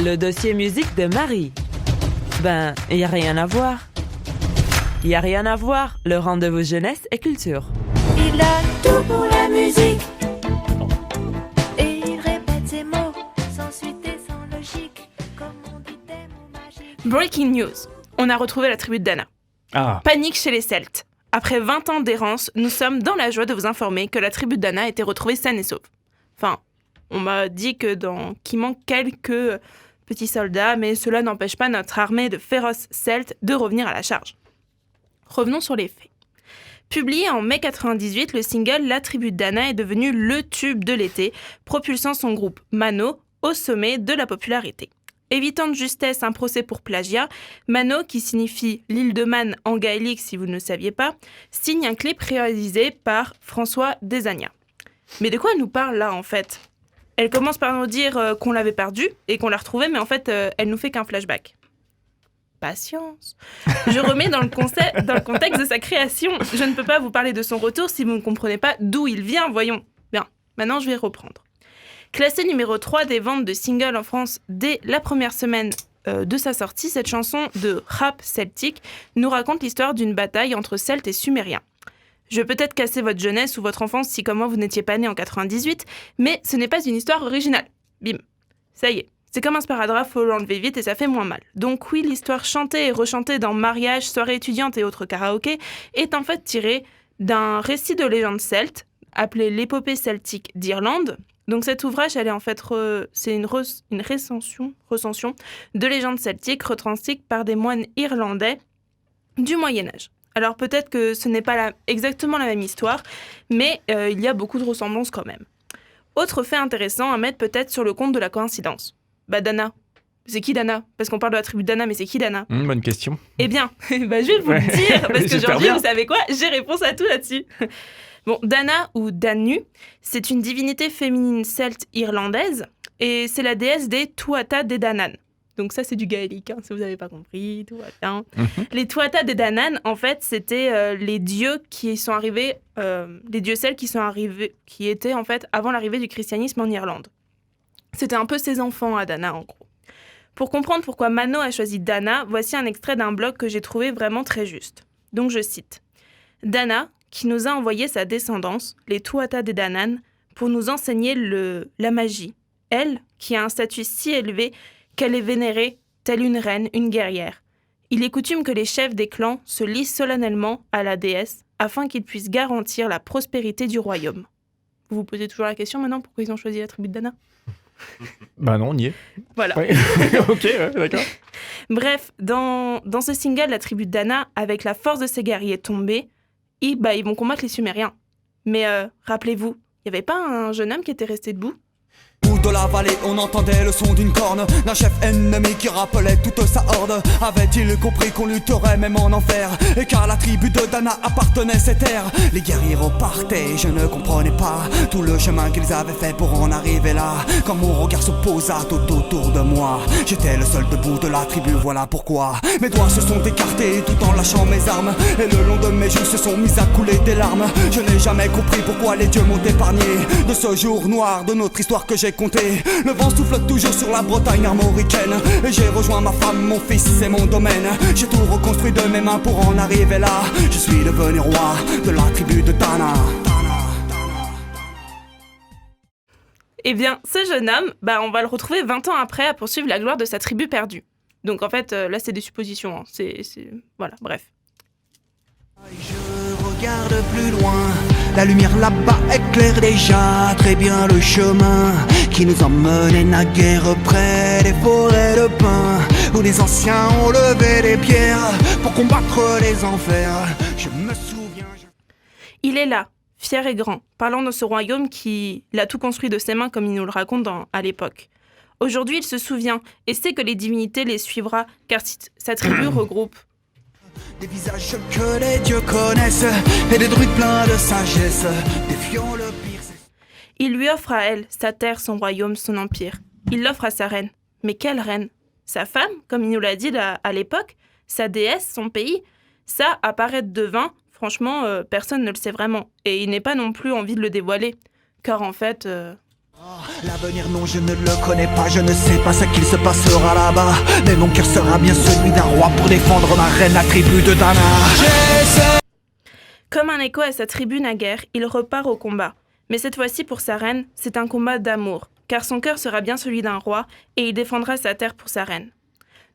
Le dossier musique de Marie. Y a rien à voir. Y a rien à voir, le rendez-vous jeunesse et culture. Il a tout pour la musique. Et il répète ses mots, sans suite et sans logique. Comme on dit des mots magiques. Breaking news. On a retrouvé la tribu de Dana. Panique chez les Celtes. Après 20 ans d'errance, nous sommes dans la joie de vous informer que la tribu de Dana a été retrouvée saine et sauve. Enfin, on m'a dit qu'il manque quelques petits soldats, mais cela n'empêche pas notre armée de féroces Celtes de revenir à la charge. Revenons sur les faits. Publié en mai 98, le single La tribu de Dana est devenu le tube de l'été, propulsant son groupe Mano au sommet de la popularité. Évitant de justesse un procès pour plagiat, Mano, qui signifie l'île de Man en gaélique si vous ne le saviez pas, signe un clip réalisé par François Desagna. Mais de quoi elle nous parle là en fait ? Elle commence par nous dire qu'on l'avait perdue et qu'on l'a retrouvée, mais en fait elle nous fait qu'un flashback. Patience. Je remets dans le contexte de sa création. Je ne peux pas vous parler de son retour si vous ne comprenez pas d'où il vient, voyons. Bien, maintenant je vais reprendre. Classée numéro 3 des ventes de singles en France dès la première semaine de sa sortie, cette chanson de rap celtique nous raconte l'histoire d'une bataille entre Celtes et Sumériens. Je vais peut-être casser votre jeunesse ou votre enfance si comme moi vous n'étiez pas né en 98, mais ce n'est pas une histoire originale. Bim, ça y est. C'est comme un sparadrap, faut l'enlever vite et ça fait moins mal. Donc oui, l'histoire chantée et rechantée dans mariages, soirées étudiantes et autres karaokés est en fait tirée d'un récit de légende celte, appelé l'épopée celtique d'Irlande. Donc cet ouvrage, elle est en fait c'est une recension de légendes celtiques retranscrites par des moines irlandais du Moyen-Âge. Alors peut-être que ce n'est pas exactement la même histoire, mais il y a beaucoup de ressemblances quand même. Autre fait intéressant à mettre peut-être sur le compte de la coïncidence. Dana. C'est qui Dana ? Parce qu'on parle de la tribu de Dana, mais c'est qui Dana ? Bonne question. Eh bien, je vais vous le dire, parce que Georgie, vous savez quoi ? J'ai réponse à tout là-dessus. Bon, Dana ou Danu, c'est une divinité féminine celte irlandaise, et c'est la déesse des Tuatha Dé Danann. Donc ça, c'est du gaélique, si vous n'avez pas compris, tout va bien. Les Tuatha Dé Danann, en fait, c'était les dieux qui sont arrivés, les dieux celtes qui étaient en fait avant l'arrivée du christianisme en Irlande. C'était un peu ses enfants à Dana, en gros. Pour comprendre pourquoi Mano a choisi Dana, voici un extrait d'un blog que j'ai trouvé vraiment très juste. Donc je cite. Dana, qui nous a envoyé sa descendance, les Tuatha Dé Danann, pour nous enseigner la magie. Elle, qui a un statut si élevé qu'elle est vénérée, telle une reine, une guerrière. Il est coutume que les chefs des clans se lient solennellement à la déesse afin qu'ils puissent garantir la prospérité du royaume. Vous vous posez toujours la question maintenant, pourquoi ils ont choisi la tribu de Dana ? Non, on y est. Voilà. Oui. Ok, ouais, d'accord. Bref, dans ce single, la tribu de Dana, avec la force de ses guerriers tombés, ils vont combattre les Sumériens. Mais rappelez-vous, il n'y avait pas un jeune homme qui était resté debout ? Au bout de la vallée, on entendait le son d'une corne d'un chef ennemi qui rappelait toute sa horde. Avait-il compris qu'on lutterait même en enfer et qu'à la tribu de Dana appartenait ces terres? Les guerriers repartaient, je ne comprenais pas tout le chemin qu'ils avaient fait pour en arriver là. Quand mon regard se posa tout autour de moi, j'étais le seul debout de la tribu, voilà pourquoi mes doigts se sont écartés tout en lâchant mes armes, et le long de mes joues se sont mis à couler des larmes. Je n'ai jamais compris pourquoi les dieux m'ont épargné de ce jour noir de notre histoire que j'ai compté. Le vent souffle toujours sur la Bretagne armoricaine, et j'ai rejoint ma femme, mon fils et mon domaine. J'ai tout reconstruit de mes mains pour en arriver là. Je suis devenu roi de la tribu de Dana. Eh bien, ce jeune homme, on va le retrouver 20 ans après à poursuivre la gloire de sa tribu perdue. Donc en fait, là c'est des suppositions, Voilà, bref. Je regarde plus loin, la lumière là-bas éclaire déjà très bien le chemin qui nous emmenait naguère près des forêts de pins, où les anciens ont levé des pierres pour combattre les enfers. Je me souviens... Il est là, fier et grand, parlant de ce royaume qui l'a tout construit de ses mains comme il nous le raconte à l'époque. Aujourd'hui, il se souvient et sait que les divinités les suivra car sa tribu regroupe des visages que les dieux connaissent et des druides pleins de sagesse, défiant le pire. Il lui offre à elle sa terre, son royaume, son empire. Il l'offre à sa reine. Mais quelle reine ? Sa femme, comme il nous l'a dit à l'époque, sa déesse, son pays. Ça, apparaître devin, franchement, personne ne le sait vraiment. Et il n'est pas non plus envie de le dévoiler. Car en fait, L'avenir non je ne le connais pas, je ne sais pas ce qu'il se passera là-bas. Mais mon cœur sera bien celui d'un roi pour défendre ma reine, la tribu de Dana. Comme un écho à sa tribu naguère, il repart au combat. Mais cette fois-ci pour sa reine, c'est un combat d'amour, car son cœur sera bien celui d'un roi et il défendra sa terre pour sa reine.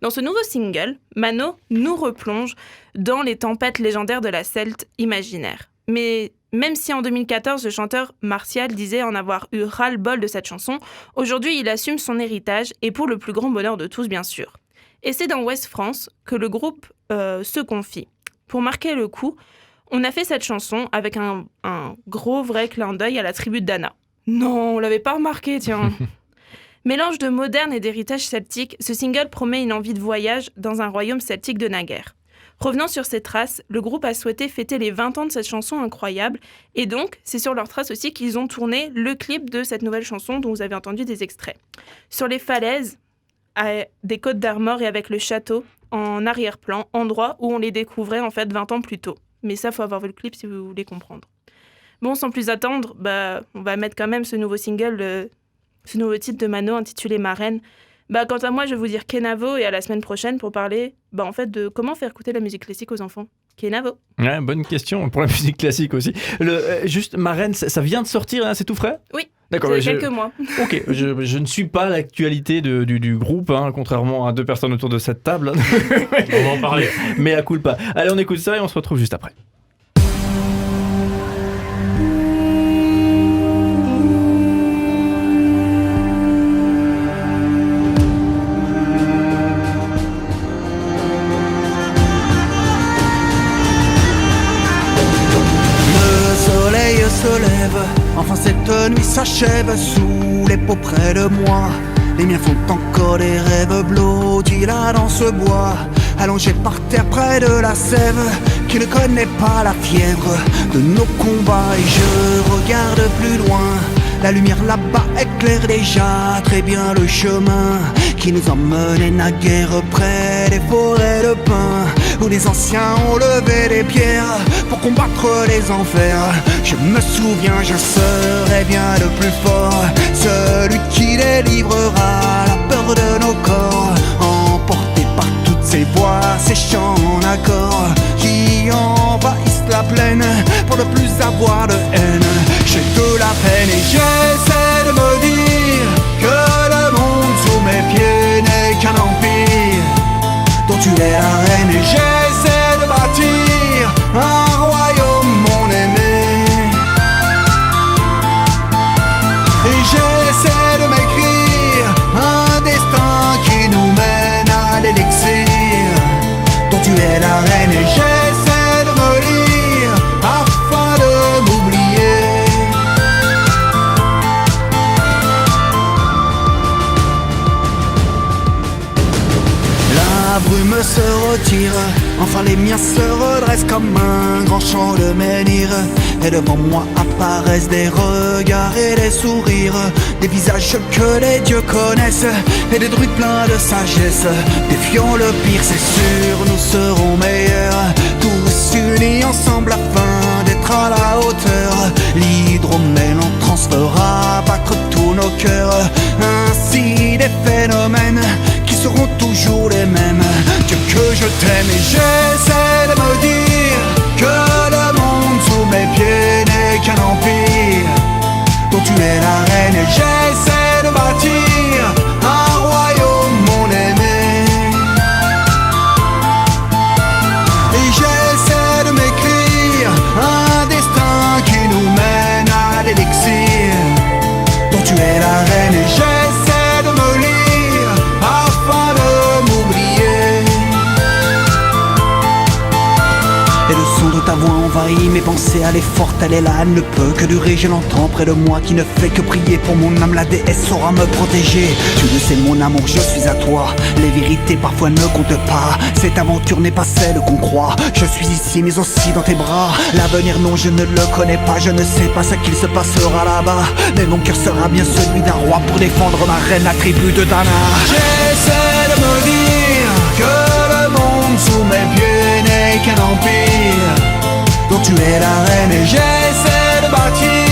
Dans ce nouveau single, Mano nous replonge dans les tempêtes légendaires de la Celte imaginaire. Mais même si en 2014, le chanteur Martial disait en avoir eu ras-le-bol de cette chanson, aujourd'hui il assume son héritage et pour le plus grand bonheur de tous bien sûr. Et c'est dans Ouest France que le groupe se confie. Pour marquer le coup, on a fait cette chanson avec un gros vrai clin d'œil à la tribu de Dana. Non, on l'avait pas remarqué, tiens. Mélange de moderne et d'héritage celtique, ce single promet une envie de voyage dans un royaume celtique de naguère. Revenant sur ces traces, le groupe a souhaité fêter les 20 ans de cette chanson incroyable, et donc c'est sur leurs traces aussi qu'ils ont tourné le clip de cette nouvelle chanson dont vous avez entendu des extraits. Sur les falaises, des Côtes d'Armor et avec le château en arrière-plan, endroit où on les découvrait en fait 20 ans plus tôt. Mais ça, faut avoir vu le clip si vous voulez comprendre. Bon, sans plus attendre, on va mettre quand même ce nouveau single, ce nouveau titre de Mano intitulé Ma Reine. Quant à moi, je vais vous dire Kenavo et à la semaine prochaine pour parler en fait de comment faire écouter la musique classique aux enfants. Kenavo. Ouais, bonne question pour la musique classique aussi. Juste, Ma Reine, ça vient de sortir, hein, c'est tout frais ? Oui. D'accord, c'est quelques mois. Ok, je ne suis pas l'actualité du groupe, hein, contrairement à deux personnes autour de cette table. On va en parler. Mais à culpa. Allez, on écoute ça et on se retrouve juste après. Se lève, enfin cette nuit s'achève sous les peaux près de moi. Les miens font encore des rêves blottis là dans ce bois, allongé par terre près de la sève, qui ne connaît pas la fièvre de nos combats. Et je regarde plus loin, la lumière là-bas éclaire déjà très bien le chemin qui nous emmenait naguère près des forêts de pins, où les anciens ont levé des pierres pour combattre les enfers. Je me souviens, je serai bien le plus fort, celui qui délivrera la peur de nos corps, emporté par toutes ces voix, ces chants en accord qui envahissent la plaine pour ne plus avoir de haine. J'ai de la peine et j'essaie de me dire que le monde sous mes pieds n'est qu'un empire dont tu es la reine, et j'essaie de bâtir un royaume, mon aimé, et j'essaie de m'écrire un destin qui nous mène à l'élixir dont tu es la reine, et j'essaie de me lire afin de m'oublier. La brume se retire, enfin les miens se redressent comme un grand champ de menhir, et devant moi apparaissent des regards et des sourires, des visages que les dieux connaissent, et des druides pleins de sagesse. Défions le pire, c'est sûr, nous serons meilleurs, tous unis ensemble afin d'être à la hauteur. L'hydromel en transe fera battre tous nos cœurs, ainsi des phénomènes qui seront toujours les mêmes. Dieu que je t'aime, et j'essaie de me dire que le monde sous mes pieds n'est qu'un empire dont tu es la reine, et j'essaie de bâtir un royaume, mon aimé, et j'essaie de m'écrire un destin qui nous mène à l'élixir dont tu es la reine, et j'essaie de me lire afin de m'oublier. Et le son de ta voix envahit mes pensées, elle est forte, elle est là, elle ne peut que durer. Je l'entends près de moi qui ne fait que prier pour mon âme, la déesse saura me protéger. Tu le sais mon amour, je suis à toi, les vérités parfois ne comptent pas, cette aventure n'est pas celle qu'on croit. Je suis ici mais aussi dans tes bras, l'avenir non je ne le connais pas, je ne sais pas ce qu'il se passera là-bas, mais mon cœur sera bien celui d'un roi pour défendre ma reine, la tribu de Dana. J'essaie de me dire que le monde sous mes pieds n'est qu'un empire dont tu es la reine, et j'essaie de bâtir